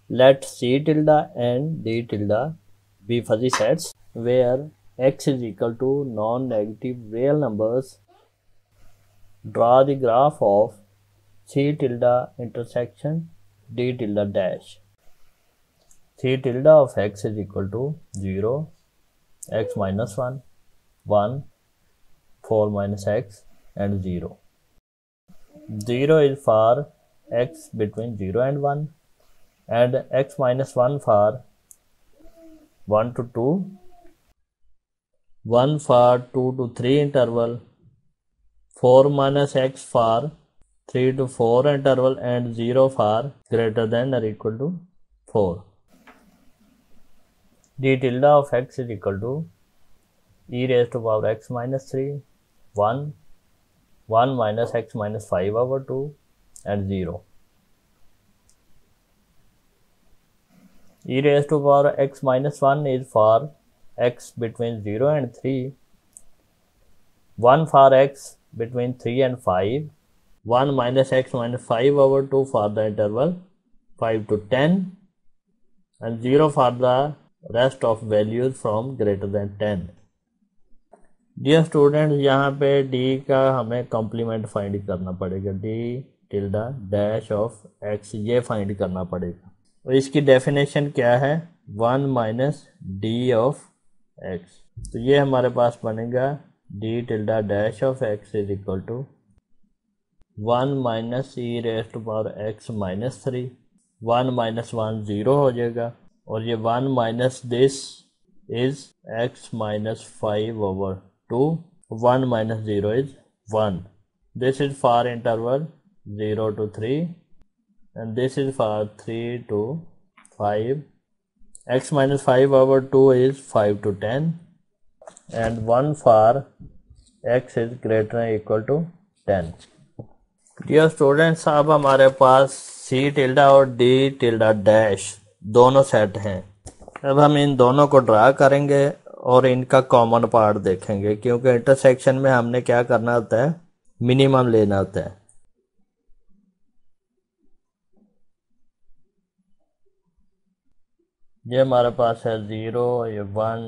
Let C tilde and D tilde be fuzzy sets where x is equal to non-negative real numbers. Draw the graph of C tilde intersection D tilde dash. C tilde of x is equal to 0, x minus 1, 1, 4 minus x and 0. 0 is for x between 0 and 1 and x minus 1 for 1 to 2, 1 for 2 to 3 interval, 4 minus x for 3 to 4 interval and 0 for greater than or equal to 4. D tilde of x is equal to e raised to power x minus 3, 1, 1 minus x minus 5 over 2 and 0. E raised to power x minus 1 is for x between 0 and 3, 1 for x between 3 and 5, 1 minus x minus 5 over 2 for the interval 5 to 10 and 0 for the rest of values from greater than 10. Dear student, यहाँ पे d का हमें complement find करना पड़ेगा, d tilde dash of x ये find करना पड़ेगा और इसकी डेफिनेशन क्या है, 1 माइनस डी ऑफ x. तो ये हमारे पास बनेगा d tilde dash of x is equal to 1 minus e raise to power x minus 3, 1 माइनस 1 0 हो जाएगा और ये 1 माइनस this is x minus 5 over 2, 1 minus 0 is 1. This is for interval 0 to 3 and this is for 3 to 5. X minus 5 over 2 is 5 to 10 and 1 for x is greater than or equal to 10. Dear students, अब हमारे पास C tilde और D tilde dash दोनों set हैं. अब हम इन दोनों को draw करेंगे और इनका कॉमन पार्ट देखेंगे, क्योंकि इंटरसेक्शन में हमने क्या करना होता है, मिनिमम लेना होता है. ये हमारे पास है 0, ये 1,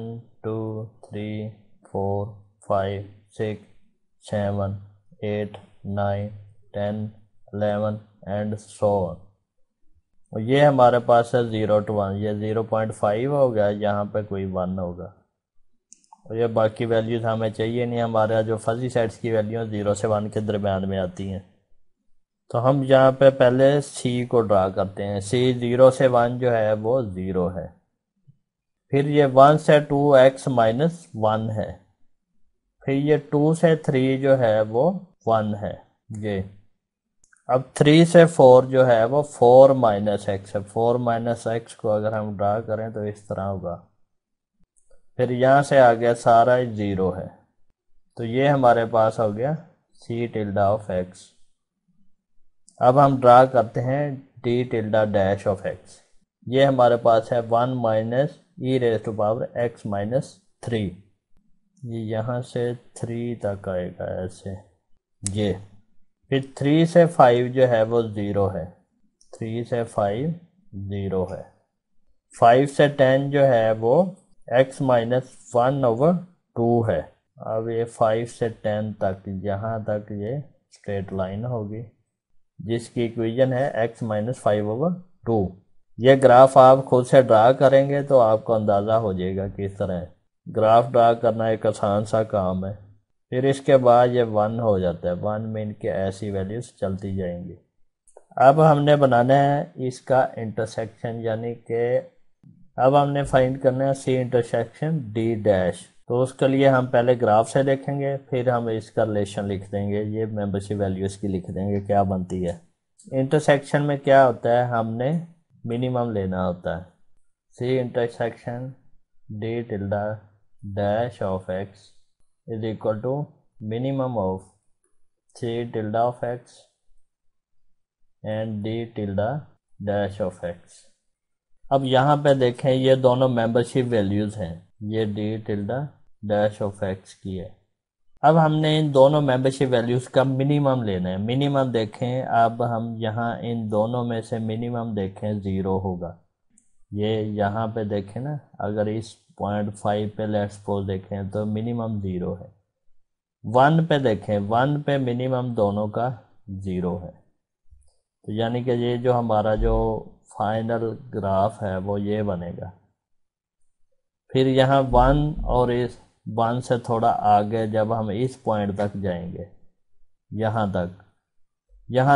2, 3, 4, 5, 6, 7, 8, 9, 10, 11 एंड सो ऑन. और ये हमारे पास है 0 to 1, ये 0.5 होगा, यहाँ पे कोई 1 होगा और ये बाकी वैल्यूज हमें चाहिए नहीं, हमारा जो फजी सेट्स की वैल्यू 0 से 1 के दरमियान में आती हैं. तो हम यहाँ पे पहले C को ड्रा करते हैं. C 0 से 1 जो है वो 0 है, फिर ये 1 से 2 x माइनस 1 है, फिर ये 2 से 3 जो है वो 1 है ये. अब 3 से 4 जो है वो 4 माइनस एक्स है. 4 माइनस एक्स को अगर हम ड्रा करें तो इस तरह होगा. फिर यहाँ से आ गया सारा 0 है, तो ये हमारे पास हो गया C टिल्डा ऑफ x. अब हम ड्रा करते हैं D tilde dash of x. ये हमारे पास है 1 minus e raise to power x minus 3. ये यहाँ से 3 तक आएगा ऐसे ये. फिर 3 से 5 जो है वो 0 है, 3 से 5 0 है. 5 से 10 जो है वो x माइनस 1 ओवर 2 है. अब ये 5 से 10 तक, यहाँ तक ये स्ट्रेट लाइन होगी जिसकी इक्वेशन है x माइनस 5 ओवर 2. ये ग्राफ आप खुद से ड्रा करेंगे तो आपको अंदाज़ा हो जाएगा किस तरह है. ग्राफ ड्रा करना एक आसान सा काम है. फिर इसके बाद ये 1 हो जाता है, 1 में इनके ऐसी वैल्यूज चलती जाएंगी. अब हमने बनाना है इसका इंटरसेक्शन, यानी कि अब हमने फाइंड करना है C इंटरसेक्शन D डैश. तो उसके लिए हम पहले ग्राफ से देखेंगे, फिर हम इसका रिलेशन लिख देंगे, ये मेंबरशिप वैल्यू इसकी लिख देंगे क्या बनती है. इंटरसेक्शन में क्या होता है, हमने मिनिमम लेना होता है. C intersection D tilde dash of x is equal to minimum of C tilde of x and D tilde dash of x. अब यहाँ पे देखें ये दोनों मेंबरशिप वैल्यूज हैं, ये D tilde dash of x की है. अब हमने इन दोनों मेंबरशिप वैल्यूज का मिनिमम लेना है. मिनिमम देखें, अब हम यहाँ इन दोनों में से मिनिमम देखें 0 होगा. ये यहाँ पे देखें ना, अगर इस 0.5 पे लेट्स सपोज देखें तो मिनिमम 0 है। 1 पे देखें, 1 पे मिनिमम दोनों का 0 है। तो यानी कि ये जो हमारा जो फाइनल ग्राफ है वो ये बनेगा। फिर यहाँ 1 और इस 1 से थोड़ा आगे जब हम इस पॉइंट तक जाएंगे, यहाँ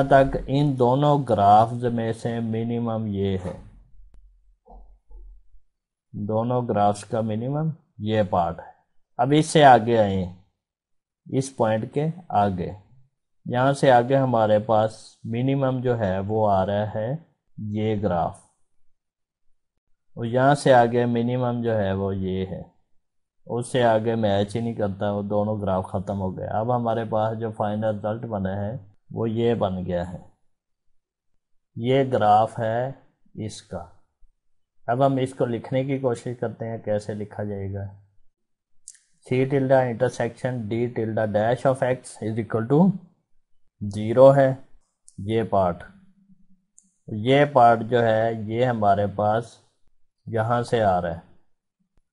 तक इन दोनों ग्राफ्स में से मिनिमम ये है। दोनों ग्राफ्स का मिनिमम ये पार्ट है। अब इससे आगे आए, इस पॉइंट के आगे, यहाँ से आगे हमारे पास मिनिमम जो है वो आ रहा है ये ग्राफ, और यहाँ से आगे मिनिमम जो है वो ये है। उससे आगे मैच ही नहीं करता, वो दोनों ग्राफ ख़त्म हो गए। अब हमारे पास जो फाइनल रिजल्ट बना है वो ये बन गया है। ये ग्राफ है इसका। अब हम इसको लिखने की कोशिश करते हैं, कैसे लिखा जाएगा। C tilde intersection D tilde dash of x is equal to 0 है। ये पार्ट जो है ये हमारे पास यहाँ से आ रहा है,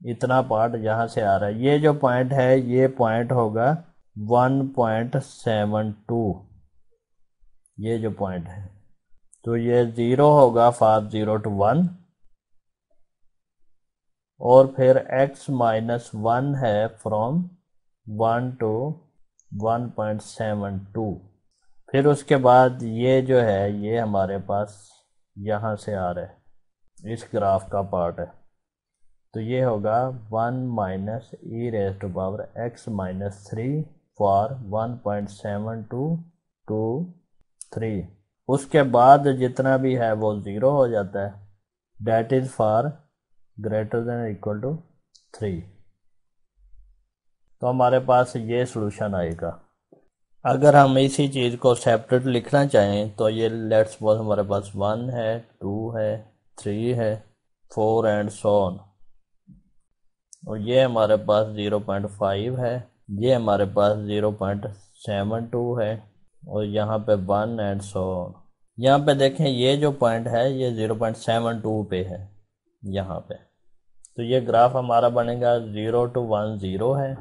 इतना पार्ट यहाँ से आ रहा है। ये जो पॉइंट है ये पॉइंट होगा 1.72, ये जो पॉइंट है। तो ये 0 होगा फॉर 0 to 1, और फिर x माइनस 1 है फ्रॉम 1 to 1.72। फिर उसके बाद ये जो है ये हमारे पास यहाँ से आ रहा है, इस ग्राफ का पार्ट है। तो ये होगा 1 minus e raise to power x minus 3 for 1.72 to 3। उसके बाद जितना भी है वो 0 हो जाता है, that is for greater than equal to 3। तो हमारे पास ये सॉल्यूशन आएगा। अगर हम इसी चीज़ को सेपरेट लिखना चाहें तो ये लेट्स सपोज हमारे पास 1 है, 2 है, 3 है, 4 एंड सो ऑन, और ये हमारे पास 0.5 है, ये हमारे पास 0.72 है, और यहाँ पे 1 एंड सो ऑन। यहाँ पे देखें ये जो पॉइंट है ये 0.72 पे है यहाँ पे। तो ये ग्राफ हमारा बनेगा 0 to 1 0 है,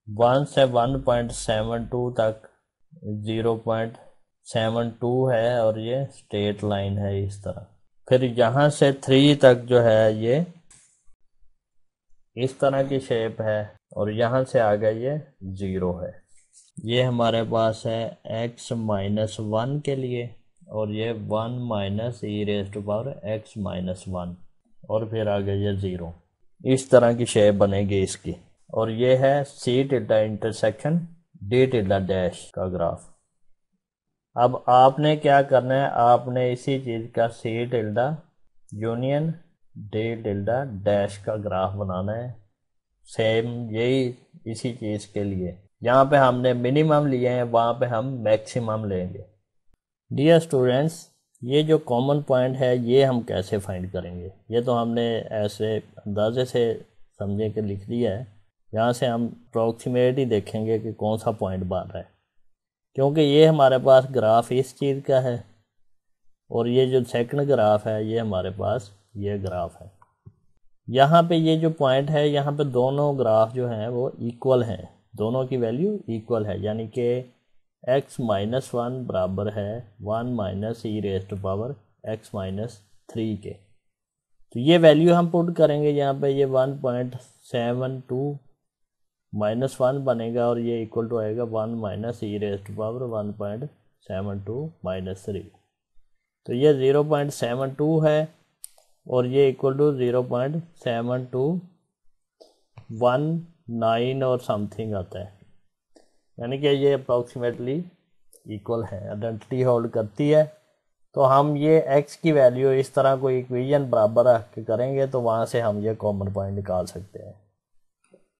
1 से 1.72 तक 0.72 है, और ये स्ट्रेट लाइन है इस तरह। फिर यहाँ से 3 तक जो है ये इस तरह की शेप है, और यहाँ से आगे ये 0 है। ये हमारे पास है x माइनस 1 के लिए, और ये 1 minus e raise to power x minus 1, और फिर आगे ये 0। इस तरह की शेप बनेगी इसकी। और ये है C tilde intersection D tilde dash का ग्राफ। अब आपने क्या करना है, आपने इसी चीज़ का C tilde union D tilde dash का ग्राफ बनाना है। सेम यही इसी चीज़ के लिए, यहाँ पे हमने मिनिमम लिए हैं, वहाँ पे हम मैक्सिमम लेंगे। डियर स्टूडेंट्स, ये जो कॉमन पॉइंट है ये हम कैसे फाइंड करेंगे, ये तो हमने ऐसे अंदाजे से समझे के लिख दिया है। यहाँ से हम अप्रॉक्सीमेट ही देखेंगे कि कौन सा पॉइंट बन रहा है, क्योंकि ये हमारे पास ग्राफ इस चीज़ का है, और ये जो सेकंड ग्राफ है ये हमारे पास ये ग्राफ है। यहाँ पे ये जो पॉइंट है, यहाँ पे दोनों ग्राफ जो हैं वो इक्वल हैं, दोनों की वैल्यू इक्वल है, यानी कि x माइनस 1 बराबर है 1 minus e raise to power x minus 3 के। तो ये वैल्यू हम पुट करेंगे यहाँ पे, ये 1.72 माइनस 1 बनेगा, और ये इक्वल टू आएगा 1 minus e raise to power 1.72 minus 3। तो ये 0.72 है, और ये इक्वल टू 0.7219 और समथिंग आता है, यानी कि ये अप्रॉक्सीमेटली इक्वल है, आइडेंटिटी होल्ड करती है। तो हम ये x की वैल्यू इस तरह कोई इक्वेशन बराबर रख के करेंगे तो वहाँ से हम ये कॉमन पॉइंट निकाल सकते हैं।